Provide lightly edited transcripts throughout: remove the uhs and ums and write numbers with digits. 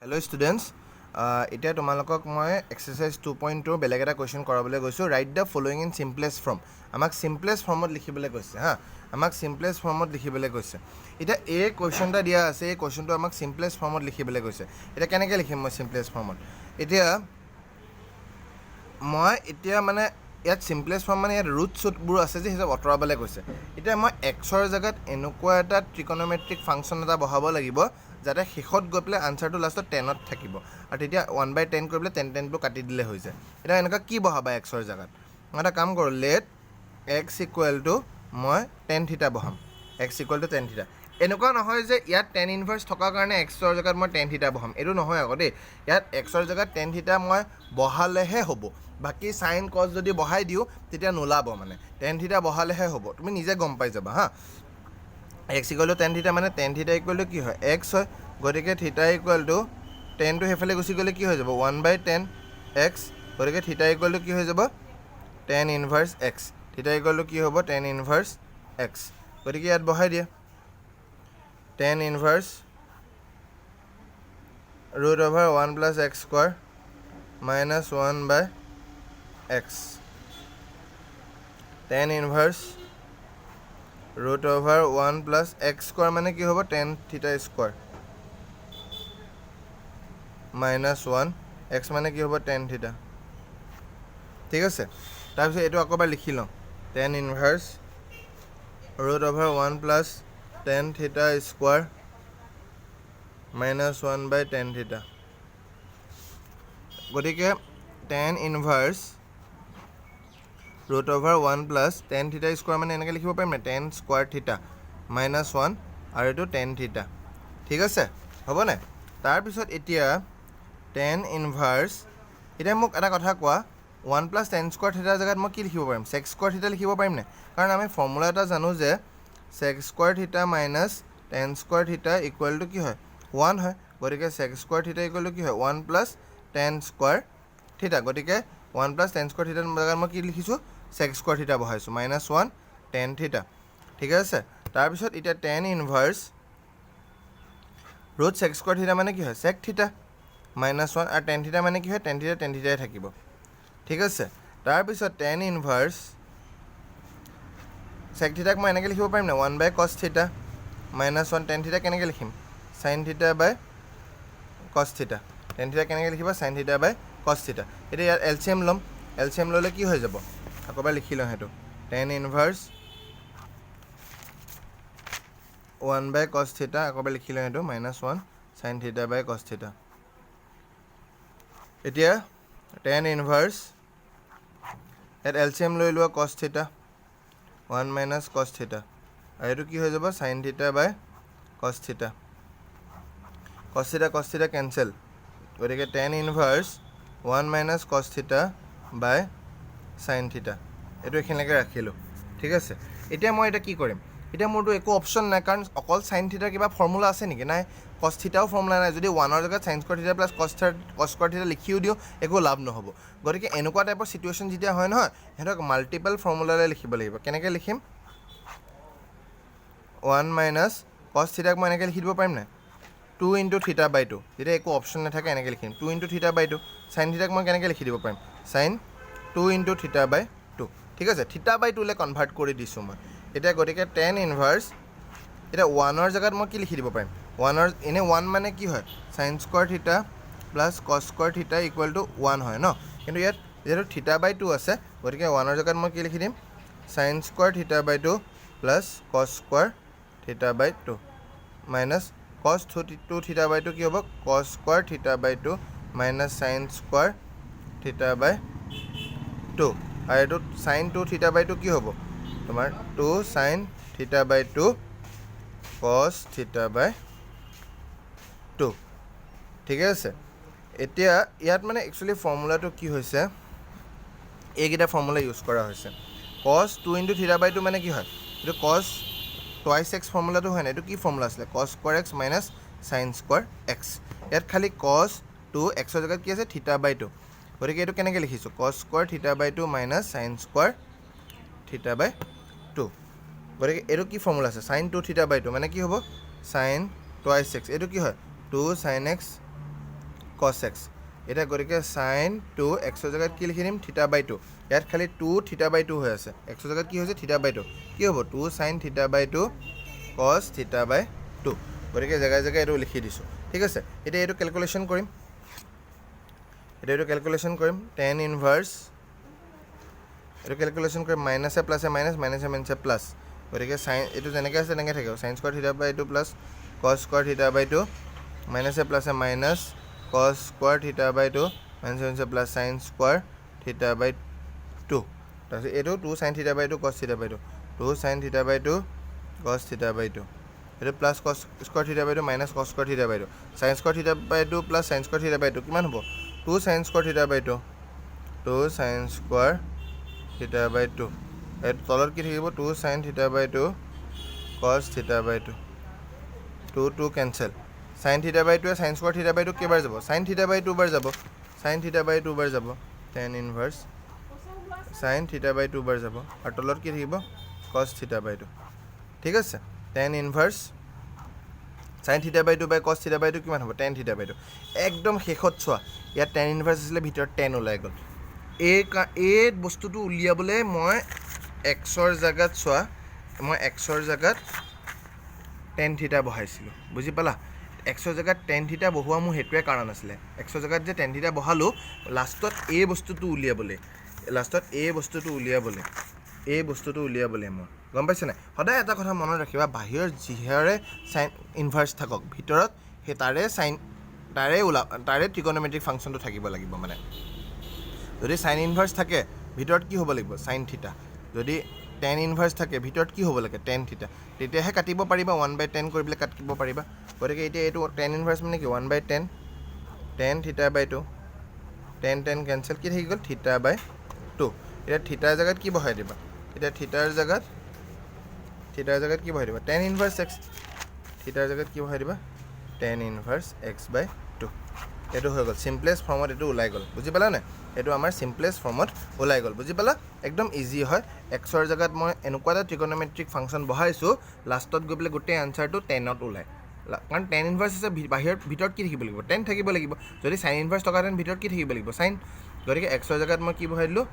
Hello students, এতিয়া তোমালোকক মই এক্সাৰসাইজ 2.2 বেলেগ এটা কোৱেশ্চন কৰাবলৈ গৈছো. Write the following in simplest form. আমাক সিম্পলেষ্ট ফৰ্মত লিখিবলৈ কৈছে হা. আমাক সিম্পলেষ্ট ফৰ্মত লিখিবলৈ কৈছে. এতিয়া এই কোৱেশ্চনটা দিয়া আছে, এই কোৱেশ্চনটো আমাক সিম্পলেষ্ট ফৰ্মত লিখিবলৈ কৈছে. এতিয়া কেনেকৈ লিখিম মই সিম্পলেষ্ট ফৰ্মত? এতিয়া মানে ইয়াত সিম্পলেষ্ট ফৰ্ম মানে ইয়াত ৰুট চুটবোৰ আছে যে হিচাপ অঁতৰাবলৈ কৈছে. এতিয়া মই এক্সৰ জেগাত এনেকুৱা এটা ট্ৰিকোনোমেট্ৰিক ফাংচন এটা বহাব লাগিব যাতে শেষত গৈ পেলাই আনচাৰটো লাষ্টত 10ত থাকিব, আৰু তেতিয়া 1/10 কৰি পেলাই 10বোৰ কাটি দিলে হৈ যায়. এতিয়া এনেকুৱা কি বহাবা এক্সৰ জেগাত? মই এটা কাম কৰোঁ, লেট এক্স ইকুৱেল টু মই tan থিটা বহাম. এক্স ইকুৱেল টু tan থিটা. এনেকুৱা নহয় যে ইয়াত tan ইনভাৰ্চ থকাৰ কাৰণে এক্সৰ জেগাত মই tan থিটা বহাম, এইটো নহয় আকৌ দেই. ইয়াত এক্সৰ জেগাত tan থিটা মই বহালেহে হ'ব. বাকী চাইন কজ যদি বহাই দিওঁ তেতিয়া নোলাব, মানে tan থিটা বহালেহে হ'ব. তুমি নিজে গম পাই যাবা হা. এক্স ইকুৱেল টু tan থিটা মানে tan থিটা ইকুৱেল টু কি হয়? এক্স হয়. গতিকে থিটা ইকুৱেল টু টেনটো সেইফালে গুচি গ'লে কি হৈ যাব? 1/10 এক্স. গতিকে থিটা ইকুৱেল টু কি হৈ যাব? tan inverse x. থিটা ইকুৱেল টু কি হ'ব? tan inverse x. গতিকে ইয়াত বহাই দিয়া tan inverse root over 1 plus x square minus 1/x. tan inverse root over 1 plus x square মানে কি হ'ব? tan থিটা স্কোৱাৰ মাইনাছ 1 এক্স মানে কি হ'ব? tan থিটা. ঠিক আছে, তাৰপিছত এইটো আকৌ এবাৰ লিখি লওঁ, tan inverse root over 1 plus tan থিটা স্কোৱাৰ মাইনাছ 1/tan থিটা. গতিকে tan inverse root over 1 plus tan থিটা স্কোৱাৰ মানে এনেকৈ লিখিব পাৰিম নে? tan স্কোৱাৰ থিটা মাইনাছ 1 আৰু এইটো tan থিটা. ঠিক আছে, হ'বনে? তাৰপিছত এতিয়া tan ইনভাৰ্চ, এতিয়া মোক এটা কথা কোৱা, 1 প্লাছ tan স্কোৱাৰ থিটাৰ জেগাত মই কি লিখিব পাৰিম? sec স্কোৱাৰ থিটা লিখিব পাৰিম নে? কাৰণ আমি ফৰ্মুলা এটা জানো যে sec স্কোৱাৰ থিটা মাইনাছ tan স্কোৱাৰ থিটা ইকুৱেল টু কি হয়? 1 হয়. গতিকে sec স্কোৱাৰ থিটা ইকুৱেল টু কি হয়? 1 প্লাছ tan স্কোৱাৰ থিটা. গতিকে 1 প্লাছ tan স্কোৱাৰ থিটাৰ জেগাত মই কি লিখিছোঁ? sec স্কোৱাৰ থিটা বহাইছোঁ, মাইনাছ 1 tan থিটা. ঠিক আছে, তাৰপিছত এতিয়া tan inverse root sec square থিটা মানে কি হয়? sec থিটা মাইনাছ 1, আৰু tan থিটা মানে কি হয়? tan থিটাই থাকিব. ঠিক আছে, তাৰপিছত tan ইনভাৰ্চ sec থিটাক মই এনেকৈ লিখিব পাৰিম নে? 1/cos থিটা মাইনাছ 1 tan থিটা কেনেকৈ লিখিম? sin থিটা বাই cos থিটা. tan থিটা কেনেকৈ লিখিবা? sin থিটা বাই cos থিটা. এতিয়া ইয়াত LCM ল'ম, LCM ল'লে কি হৈ যাব? আকৌ এবাৰ লিখি লওঁ সেইটো, tan ইনভাৰ্চ 1/cos থিটা, আকৌ এবাৰ লিখি লওঁ সেইটো, মাইনাছ 1 sin থিটা বাই cos থিটা. এতিয়া tan ইনভাৰ্চ ইয়াত LCM লৈ লোৱা cos থিটা 1 মাইনাছ cos থিটা, আৰু এইটো কি হৈ যাব? sin থিটা বাই cos থিটা. cos থিটা কেঞ্চেল, গতিকে tan ইনভাৰ্চ 1 মাইনাছ cos থিটা বাই sin থিটা. এইটো এইখিনিলৈকে ৰাখিলোঁ. ঠিক আছে, এতিয়া মই কি কৰিম? এতিয়া মোৰতো একো অপশ্যন নাই, কাৰণ অকল sin থিটাৰ কিবা ফৰ্মুলা আছে নেকি? নাই. cos থিটাও ফৰ্মুলা নাই. যদি 1ৰ জেগাত sin স্কোৱাৰ থিটা প্লাছ cos স্কোৱাৰ থিটা লিখিও দিওঁ একো লাভ নহ'ব. গতিকে এনেকুৱা টাইপৰ চিটুৱেশ্যন যেতিয়া হয় নহয়, সিহঁতক মাল্টিপল ফৰ্মুলালৈ লিখিব লাগিব. কেনেকৈ লিখিম? 1 মাইনাছ cos থিটাক মই এনেকৈ লিখি দিব পাৰিম নাই? 2 × θ/2. যেতিয়া একো অপশ্যন নাথাকে এনেকৈ লিখিম 2 × θ/2. sin থিটাক মই কেনেকৈ লিখি দিব পাৰিম? sin 2 × θ/2. ঠিক আছে, θ/2লৈ কনভাৰ্ট কৰি দিছোঁ মই এতিয়া. গতিকে tan ইনভাৰ্চ এতিয়া 1ৰ জেগাত মই কি লিখি দিব পাৰিম? 1ৰ এনে 1 মানে কি হয়? sin স্কোৱাৰ থিটা প্লাছ cos স্কোৱাৰ থিটা ইকুৱেল টু 1 হয় ন? কিন্তু ইয়াত যিহেতু θ/2 আছে, গতিকে 1ৰ জেগাত মই কি লিখি দিম? sin square θ/2 plus cos square θ/2 minus cos 2 θ/2 কি হ'ব? cos square θ/2 minus sin square θ/2, আৰু এইটো sin 2 θ/2 কি হ'ব? তোমাৰ 2 sin θ/2 cos θ/2. ঠিকে আছে, এতিয়া ইয়াত মানে একচুৱেলি ফৰ্মুলাটো কি হৈছে? এইকেইটা ফৰ্মুলা ইউজ কৰা হৈছে. cos 2 × θ/2 মানে কি হয়? এইটো cos টুৱাইছ এক্স ফৰ্মুলাটো হয় নাই? এইটো কি ফৰ্মুলা আছিলে? cos square x minus sin square x. ইয়াত খালি cos 2 এক্সৰ জেগাত কি আছে? θ/2. গতিকে এইটো কেনেকৈ লিখিছোঁ? cos square θ/2 minus sin square θ/2. গতিকে এইটো কি ফৰ্মুলা আছে? sin 2 θ/2 মানে কি হ'ব? sin twice x. এইটো কি হয়? 2 sin x cos x এটা গতিকে sin 2 x ৰ জাগাত কি লিখি দিম θ/2 ইয়াত খালি 2 θ/2 হৈ আছে x ৰ জাগাত কি হৈছে θ/2 কি হ'ব 2 sin θ/2 cos θ/2 গতিকে জায়গায় জায়গায় এটো লিখি দিছো ঠিক আছে এটা এটো ক্যালকুলেশন কৰিম tan ইনভাৰ্স এটো ক্যালকুলেশন কৰিম মাইনাসে প্লাসে মাইনাস মাইনাসে মাইনাসে প্লাস গতিকে sin এটো যেনেকৈ আছে তেনেকৈ থাকিব sin square θ/2 plus cos square θ/2 মাইনাসে প্লাসে মাইনাস cos স্কয়ার θ/2 মাইনাসে মাইনাসে প্লাস sin স্কয়ার θ/2 তাৰপিছত এটো 2 sin θ/2 cos θ/2 2 sin θ/2 cos θ/2 এটো plus cos square θ/2 minus cos square θ/2 sin square θ/2 plus sin square θ/2 কিমান হ'ব 2 sin স্কয়ার θ/2 2 sin স্কয়ার θ/2 এটো তলত কি থাকিব 2 sin θ/2 cos θ/2 2 2 cancel sin θ/2 sin square θ/2 কেবাৰ যাব sin θ/2 বাৰ যাব sin θ/2 বাৰ যাব tan ইনভাৰ্স sin θ/2 বাৰ যাব আৰু তলত কি থাকিব cos θ/2 ঠিক আছে tan ইনভার্স sin θ/2 বাই cos θ/2 কিমান হ'ব tan θ/2 একদম শেষত চোৱা ইয়াত tan ইনভাৰ্স আছিল ভিতৰত tan ওলাই গ'ল এই বস্তুটো উলিয়াবলে মই x ৰ জাগাত চোৱা মই x ৰ জাগাত tan θ বহাইছিলো বুজি পালা x ৰ জাগাত tan θ বহোৱা মোৰ হেতুৱে কাৰণ আছিল x ৰ জাগাত যে tan θ বহালো লাষ্টত এই বস্তুটো উলিয়াবলে মই গম পাইছ না সদায় এটা কথা মনত ৰাখিবা বাহিৰৰ জিহাৰে sin ইনভাৰ্স থাকক ভিতৰত হে তাৰে ট্ৰিগনোমেট্ৰিক ফাংচনটো থাকিব লাগিব মানে যদি sin ইনভাৰ্স থাকে ভিতৰত কি হ'ব লাগিব sin θ যদি tan ইনভাৰ্স থাকে ভিতৰত কি হ'ব লাগে tan θ তেতিয়াহে কাটিব পাৰিবা 1/10 কৰি বলে কাটিব পাৰিবা গতিকে এতিয়া এটো tan ইনভার্স মানে কি 1/10 tan θ/2 tan ক্যান্সেল কি থাকি গ'ল θ/2 এটা থিটাৰ জাগাত কি বহাই দিবা এটা থিটাৰ জাগাত কি বহাই দিবা tan ইনভাৰ্স x থিটাৰ জাগাত কি বহাই দিবা tan ইনভার্স x/2 এটো হৈ গ'ল সিম্পলেস্ট ফর্মত এটো ওলাই গ'ল বুজি পালা না এটো আমাৰ সিম্পলেস্ট ফৰ্মত ওলাই গ'ল বুজি পালা একদম ইজি হয় x ৰ জাগাত মই এনেকুৱা এটা ট্ৰিগনোমেট্ৰিক ফাংচন বহাইছো লাষ্টত গৈ বলে গোটেই আনসাৰটো 10 ত ওলাই কাৰণ tan ইনভাৰ্স আছে ভিতৰত কি থাকিব লাগিব 10 থাকিব লাগিব যদি sin ইনভাৰ্স টকাতেন ভিতৰত কি থাকিব লাগিব sin গতিকে x ৰ জাগাত মই কি বহাই দিলো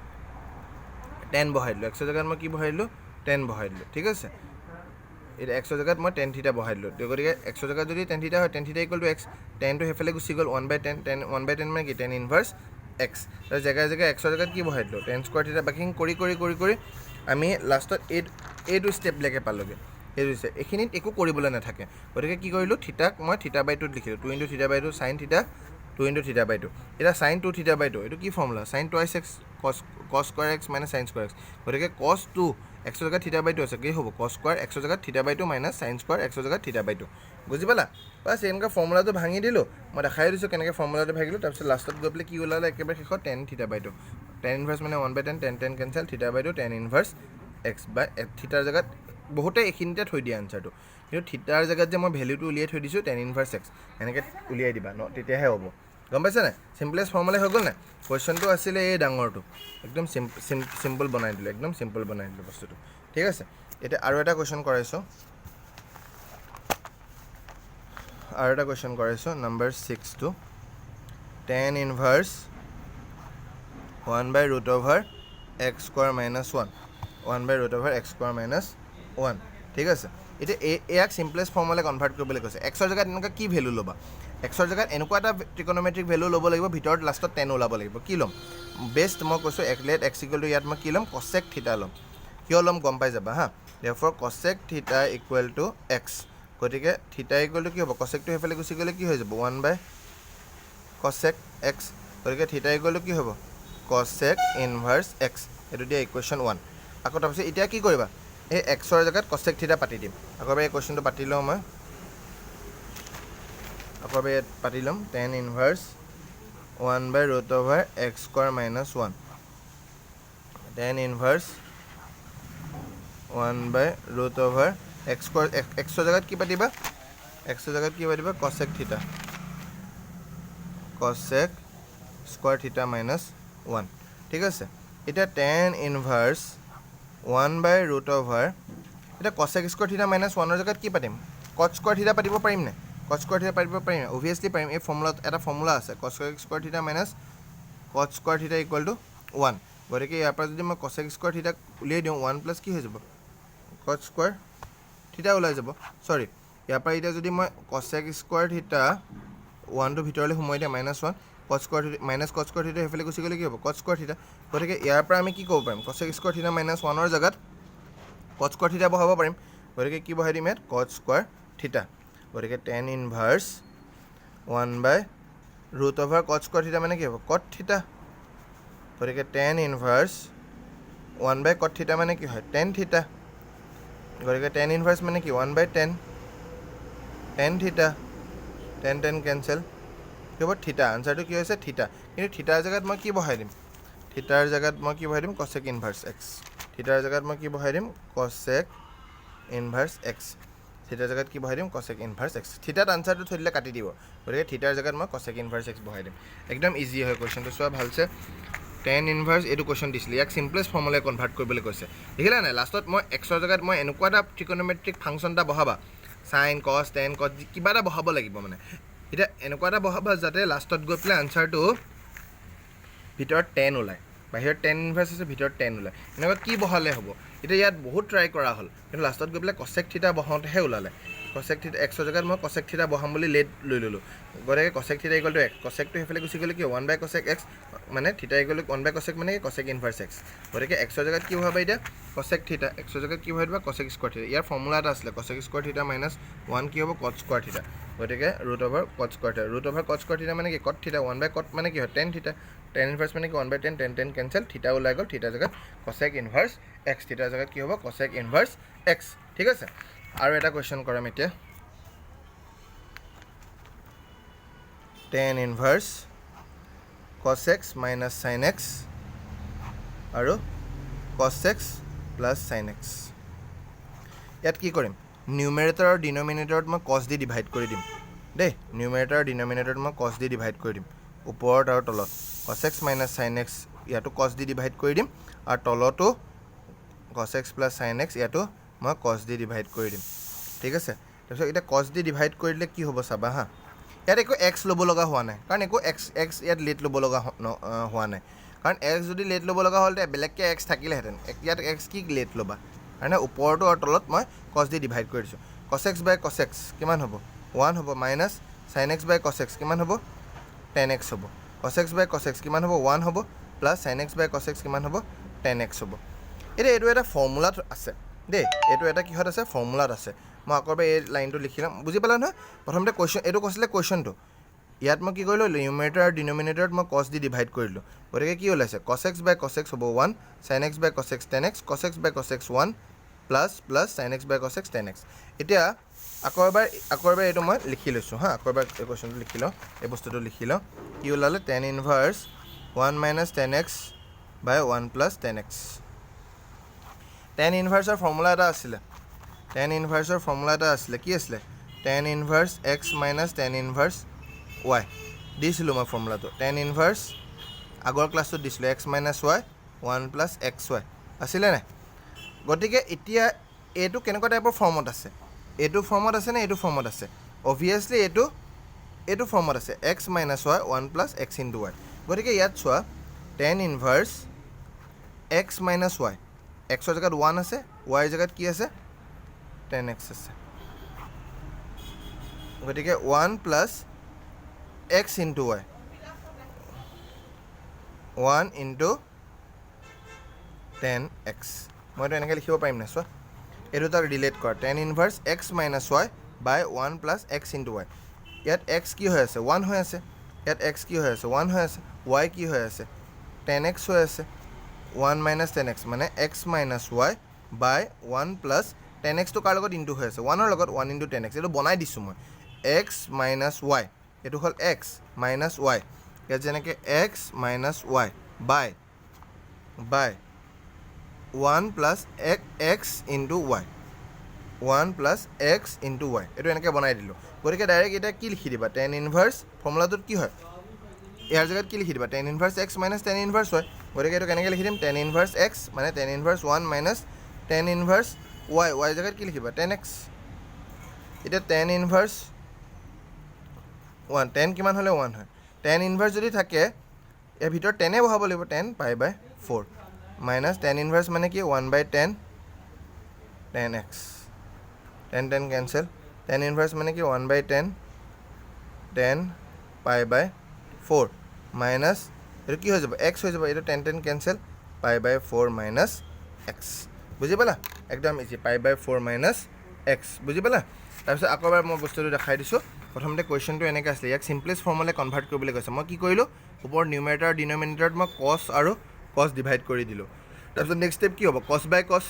10 বহাই দিলো x ৰ জাগাত মই কি বহাই দিলো 10 বহাই দিলো ঠিক আছে এটা x ৰ জাগাত মই tan θ বহাই দিলো গতিকে x ৰ জাগাত যদি tan θ হয় tan θ = x tan টো হেফালে গুচি গ'ল 1/10 tan 1/10 মানে কি tan ইনভার্স x তাৰ জায়গায় x ৰ জাগাত কি বহাই দিলো tan স্কয়াৰ θ বাকিং কৰি আমি লাষ্টত এইটো স্টেপ লেকে পালোগে এই হৈছে এখিনিত একো কৰিবলৈ নাথাকে গতিকে কি কৰিলো থিটাক মই θ/2 লিখিলো 2 * θ/2 sin θ 2 * θ/2 এটা sin 2 θ/2 এটো কি formula sin twice x cos square x - sin square x গতিকে cos 2 x ৰ জাগাত θ/2 আছে কি হ'ব cos square x ৰ জাগাত θ/2 - sin square x ৰ জাগাত θ/2 বুজি পালা বাস এনেকা ফৰ্মুলাটো ভাঙি দিলো মই দেখাই দিছো কেনেকৈ ফৰ্মুলাটো ভাঙিলো তাৰপিছত লাষ্টত গৈ পেলে কি ওলালে একেবাৰে শেষত tan θ/2 tan ইনভার্স মানে 1/10 tan cancel θ/2 tan ইনভার্স x/থ ৰ জাগাত বহুতে এখিনিতে থৈ দিয়া আনসাৰটো কিন্তু থিটাৰ জাগাত যে মই ভ্যালুটো উলিয়াই থৈ দিছো tan ইনভার্স x এনেকৈ উলিয়াই দিবা ন তেতিয়াহে হ'ব গম পাইছা না সিম্পলেস্ট ফৰ্মুলা হৈ গ'ল না কোৱেশ্চনটো আছিল এই ডাঙৰটো একদম সিম্পল বনাই দিলো একদম সিম্পল বনাই দিলো বস্তুটো ঠিক আছে এটা আৰু এটা কোৱেশ্চন কৰাইছো নম্বৰ 6 টো tan ইনভার্স 1/√(x² - 1 1/√(x² - 1 ঠিক আছে এটা এক সিম্পলেস্ট ফৰ্মুলা কনভাৰ্ট কৰিবলৈ কৈছে x ৰ জাগাত এনেকা কি ভ্যালু লবা x ৰ জাগাত এনেকুৱা এটা ট্ৰিগনোমেট্ৰিক ভ্যালু ল'ব লাগিব ভিতৰত লাষ্টত 10 ওলাব লাগিব কি ল'ম বেস্ট মই কৈছো let x = ইয়াত মই কি ল'ম cosec θ ল'ম কিয় ল'ম গম পাই যাবা হা therefore cosec θ = x গতিকে θ = কি হ'ব cosec টো হেফালে গুচি গ'লে কি হৈ যাব 1/cosec x গতিকে θ = কি হ'ব cosec ইনভার্স x এটো দিয়া ইকুৱেশ্যন 1 আকৌ তাৰপিছত এতিয়া কি কৰিবা এই x ৰ জাগাত cosec θ পাতি দিম আকৌ এই কোৱেশ্চনটো পাতি লওঁ মই আকৌ পাতি লম tan inverse 1/√(x² - 1 tan inverse 1/√(x² x ৰ জাগাত কি পাতিবা cosec θ cosec স্কয়ার θ - 1 ঠিক আছে এটা tan ইনভার্স 1/√(এটা cosec স্কয়ার θ - 1 ৰ জাগাত কি পাতিম cot স্কয়াৰ θ পাতিব পাৰিম নে কট স্কোৱাৰ থিটা পাৰিব পাৰিম অভিয়াছলি পাৰিম এই ফৰ্মুলাত এটা ফৰ্মুলা আছে কচেক স্কোৱাৰ থিটা মাইনাছ কট স্কোৱাৰ থিটা ইকুৱেল টু 1 গতিকে ইয়াৰ পৰা যদি মই কচেক স্কোৱাৰ থিটা উলিয়াই দিওঁ 1 প্লাছ কি হৈ যাব কট স্কোৱাৰ থিটা ওলাই যাব চৰি ইয়াৰ পৰা এতিয়া যদি মই কচেক স্কোৱাৰ থিটা 1টো ভিতৰলৈ সোমাই দিয়া -1 কট স্কোৱাৰ থিটা মাইনাছ কট স্কোৱাৰ থিটা সেইফালে গুচি গ'লে কি হ'ব কট স্কোৱাৰ থিটা গতিকে ইয়াৰ পৰা আমি কি ক'ব পাৰিম কচেক স্কোৱাৰ থিটা -1ৰ জেগাত কট স্কোৱাৰ থিটা বহাব পাৰিম গতিকে কি বহাই দিম ইয়াত কট স্কোৱাৰ থিটা গতিকে tan ইনভাৰ্ছ 1/√over কট স্কোৱাৰ থিটা মানে কি হ'ব কট থিটা গতিকে tan ইনভাৰ্ছ 1/কট থিটা মানে কি হয় tan থিটা গতিকে tan ইনভাৰ্ছ মানে কি 1/10 tan থিটা tan কেঞ্চেল কি হ'ব থিটা আনচাৰটো কি হৈছে থিটা কিন্তু থিটাৰ জেগাত মই কি বহাই দিম থিটাৰ জেগাত মই কি বহাই দিম কচেক ইনভাৰ্ছ এক্স থিটাৰ জেগাত মই কি বহাই দিম কচেক ইনভাৰ্ছ এক্স থিটাৰ জেগাত কি বহাই দিম কচেক ইনভাৰ্ছ এক্স থিটাত আনচাৰটো থৈ দিলে কাটি দিব গতিকে থিটাৰ জেগাত মই কচেক ইনভাৰ্ছ এক্স বহাই দিম একদম ইজি হয় কুৱেশ্যনটো চোৱা ভালছে tan ইনভাৰ্ছ এইটো কুৱেশ্যন দিছিলে ইয়াক চিম্পলেষ্ট ফৰ্মুলাই কনভাৰ্ট কৰিবলৈ কৈছে দেখিলা নাই লাষ্টত মই এক্সৰ জেগাত মই এনেকুৱা এটা ট্ৰিকোনোমেট্ৰিক ফাংচন এটা বহাবা চাইন কছ টেন কছ কিবা এটা বহাব লাগিব মানে এতিয়া এনেকুৱা এটা বহাবা যাতে লাষ্টত গৈ পেলাই আনচাৰটো ভিতৰত 10 ওলায় বাহিৰত tan ইনভাৰ্ছ আছে ভিতৰত 10 ওলায় এনেকুৱা কি বহালে হ'ব এতিয়া ইয়াত বহুত ট্ৰাই কৰা হ'ল কিন্তু লাষ্টত গৈ পেলাই কচেক থিটা বহাওঁতেহে ওলালে কচেক থিটা এক্সৰ জেগাত মই কচেক থিটা বহাম বুলি লেট লৈ ল'লোঁ গতিকে কচেক থিটা ইকুৱেল টু এক্স কচেকটো সেইফালে গুচি গ'লে কি 1/কচেক এক্স মানে থিটা ইকুৱেল টু 1/কচেক মানে কচেক ইনভাৰ্ছ এক্স গতিকে এক্সৰ জেগাত কি বহাবা এতিয়া কচেক থিটা এক্সৰ জেগাত কি বহাই দিবা কচেক স্কোৱাৰ থিটা ইয়াৰ ফৰ্মুলা এটা আছিলে কচেক স্কোৱাৰ থিটা -1 কি হ'ব কট স্কোৱাৰ থিটা গতিকে √over কট স্কোৱাৰ থিটা √over কট স্কোৱাৰ থিটা মানে কি কট থিটা 1/কট মানে কি হয় tan থিটা tan ইনভাৰ্ছ মানে কি 1/10 tan কেঞ্চেল থিটা ওলাই গ'ল থিটাৰ জেগাত কচেক ইনভাৰ্ছ এক্স থিটাৰ জেগাত কি হ'ব কচেক ইনভাৰ্ছ এক্স ঠিক আছে আৰু এটা কুৱেশ্যন কৰাম এতিয়া tan inverse cos x minus sin x আৰু cos x plus sin x ইয়াত কি কৰিম নিউমেৰেটৰ আৰু ডিনমিনেটৰত মই cos দি ডিভাইড কৰি দিম দেই নিউমেৰেটৰ আৰু ডিনমিনেটৰত মই cos দি ডিভাইড কৰি দিম ওপৰত আৰু তলত cos x minus sin x ইয়াতো cos দি ডিভাইড কৰি দিম আৰু তলতো cos x plus sin x ইয়াতো মই cos দি ডিভাইড কৰি দিম ঠিক আছে তাৰপিছত এতিয়া cos দি ডিভাইড কৰি দিলে কি হ'ব চাবা হা ইয়াত একো এক্স ল'ব লগা হোৱা নাই কাৰণ একো এক্স ইয়াত লেট ল'ব লগা হোৱা নাই কাৰণ এক্স যদি লেট ল'ব লগা হ'লে বেলেগকৈ এক্স থাকিলেহেঁতেন ইয়াত এক্স কি লেট ল'বা কাৰণে ওপৰতো আৰু তলত মই cos দি ডিভাইড কৰি দিছোঁ cos x by cos x কিমান হ'ব 1 হ'ব minus sin x by cos x কিমান হ'ব tan x হ'ব cos x by cos x কিমান হ'ব 1 হ'ব plus sin x by cos x কিমান হ'ব tan x হ'ব এতিয়া এইটো এটা ফৰ্মুলাত আছে দেই এইটো এটা কিহত আছে ফৰ্মুলাত আছে মই আকৌ এই লাইনটো লিখি ল'ম বুজি পালা নহয় প্ৰথমতে কুৱেশ্যন এইটো কৈছিলে কুৱেশ্যনটো ইয়াত মই কি কৰিলোঁ নিউমেৰেটৰ আৰু ডিনমিনেটৰত মই cos দি ডিভাইড কৰিলোঁ গতিকে কি ওলাইছে cos x by cos x হ'ব 1 sin x by cos x tan x cos x by cos x 1 plus sin x by cos x tan x এতিয়া আকৌ এবাৰ এইটো মই লিখি লৈছোঁ হা আকৌ এবাৰ এই কুৱেশ্যনটো লিখি লওঁ এই বস্তুটো লিখি লওঁ কি ওলালে tan inverse 1 minus tan x by 1 plus tan x tan ইনভাৰ্ছৰ ফৰ্মুলা এটা আছিলে tan ইনভাৰ্ছৰ ফৰ্মুলা এটা আছিলে কি আছিলে tan inverse x minus tan inverse y দিছিলোঁ মই ফৰ্মুলাটো tan ইনভাৰ্ছ আগৰ ক্লাছটোত দিছিলোঁ x minus y 1 plus xy আছিলে নাই গতিকে এতিয়া এইটো কেনেকুৱা টাইপৰ ফৰ্মত আছে এইটো ফৰ্মত আছে নে এইটো ফৰ্মত আছে অভিয়াছলি এইটো ফৰ্মত আছে x minus y 1 plus x into y গতিকে ইয়াত চোৱা tan inverse x minus y xৰ জেগাত 1 আছে y জেগাত কি আছে tan x আছে গতিকে 1 plus x into y 1 into tan x মই তো এনেকৈ লিখিব পাৰিম নাই চোৱা এইটো তাক ৰিলেট কৰা tan inverse x minus y by 1 plus x into y ইয়াত x কি হৈ আছে 1 হৈ আছে ইয়াত x কি হৈ আছে 1 হৈ আছে y কি হৈ আছে tan x হৈ আছে 1 minus tan x মানে x minus y by 1 plus tan x টো কাৰ লগত ইনটু হৈ আছে 1ৰ লগত 1 into tan x এইটো বনাই দিছোঁ মই x minus y এইটো হ'ল x minus y ইয়াত যেনেকৈ x minus y by 1 plus x into y 1 plus x into y এইটো এনেকৈ বনাই দিলোঁ গতিকে ডাইৰেক্ট এতিয়া কি লিখি দিবা tan ইনভাৰ্ছ ফৰ্মুলাটোত কি হয় ইয়াৰ জেগাত কি লিখি দিবা tan inverse x minus tan inverse y গতিকে এইটো কেনেকৈ লিখি দিম tan ইনভাৰ্ছ x মানে tan inverse 1 minus tan inverse y জেগাত কি লিখিবা tan x এতিয়া tan ইনভাৰ্ছ 1 10 কিমান হ'লে 1 হয় tan ইনভাৰ্স যদি থাকে ইয়াৰ ভিতৰত 10 বহাব লাগিব 10 পাই বাই 4 মাইনাছ tan ইনভাৰ্স মানে কি 1/10 10x 10 10 কেঞ্চেল tan ইনভাৰ্স মানে কি 1/10 10 পাই বাই 4 মাইনাছ এইটো কি হৈ যাব x হৈ যাব এইটো 10 10 cancel pi by 4 minus x বুজি পালা একদম easy pi by 4 minus x বুজি পালা তাৰপিছত আকৌ এবাৰ মই বস্তুটো দেখাই দিছোঁ প্ৰথমতে কুৱেশ্যনটো এনেকৈ আছিলে ইয়াক চিম্পলেষ্ট ফৰ্মলৈ কনভাৰ্ট কৰিবলৈ কৈছে মই কি কৰিলোঁ ওপৰত নিউমেৰেটাৰ আৰু ডিনমিনেটাৰত মই কছ আৰু কছ ডিভাইড কৰি দিলোঁ তাৰপিছত নেক্সট ষ্টেপ কি হ'ব কছ বাই কছ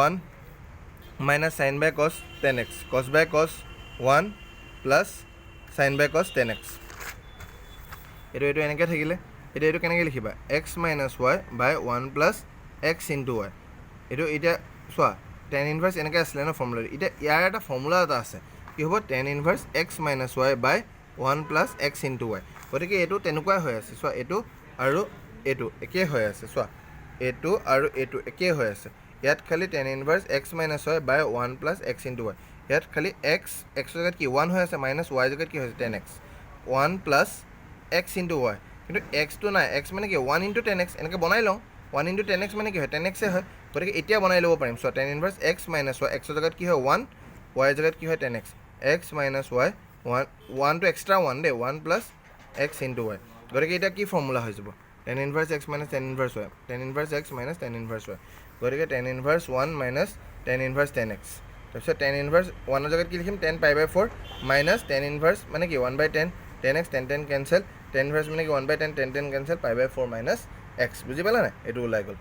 1 মাইনাছ চাইন বাই কছ 10x কছ বাই কছ 1 প্লাছ চাইন বাই কছ 10x এইটো এনেকৈ থাকিলে এতিয়া এইটো কেনেকৈ লিখিবা x মাইনাছ ৱাই বাই 1 প্লাছ x ইনটু ৱাই এইটো এতিয়া চোৱা tan ইনভাৰ্স এনেকৈ আছিলে ন ফৰ্মুলাটো এতিয়া ইয়াৰ এটা ফৰ্মুলা এটা আছে কি হ'ব tan ইনভাৰ্স x মাইনাছ ৱাই বাই 1 প্লাছ x ইনটু ৱাই গতিকে এইটো তেনেকুৱাই হৈ আছে চোৱা এইটো আৰু এইটো একেই হৈ আছে চোৱা এইটো আৰু এইটো একেই হৈ আছে ইয়াত খালি tan ইনভাৰ্স x মাইনাছ ৱাই বাই 1 প্লাছ x ইনটু ৱাই ইয়াত খালি x জেগাত কি 1 হৈ আছে মাইনাছ y জেগাত কি হৈছে 10x 1 plus x into Y কিন্তু xটো নাই x মানে কি 1 ইনটু 10x এনেকৈ বনাই লওঁ 1 ইনটু 10x মানে কি হয় 10x হয় গতিকে এতিয়া বনাই ল'ব পাৰিম চোৱা tan ইনভাৰ্স x minus Y x জেগাত কি হয় 1 y জেগাত কি হয় 10x x মাইনাছ ৱাই 1 টো এক্সট্ৰা 1 দেই 1 প্লাছ x ইনটু ৱাই গতিকে এতিয়া কি ফৰ্মুলা হৈ যাব tan ইনভাৰ্স x minus tan ইনভাৰ্স y tan ইনভাৰ্স x minus tan ইনভাৰ্স y গতিকে tan ইনভাৰ্স 1 মাইনাছ tan ইনভাৰ্স 10x তাৰপিছত tan ইনভাৰ্স 1 জেগাত কি লিখিম 10 পাই বাই 4 মাইনাছ tan ইনভাৰ্স মানে কি 1/10 10x 10 10 কেঞ্চেল tan ইনভাৰ্স মানে কি 1/10 10 10 cancel pi by 4 minus x বুজি পালা নাই এইটো ওলাই গ'ল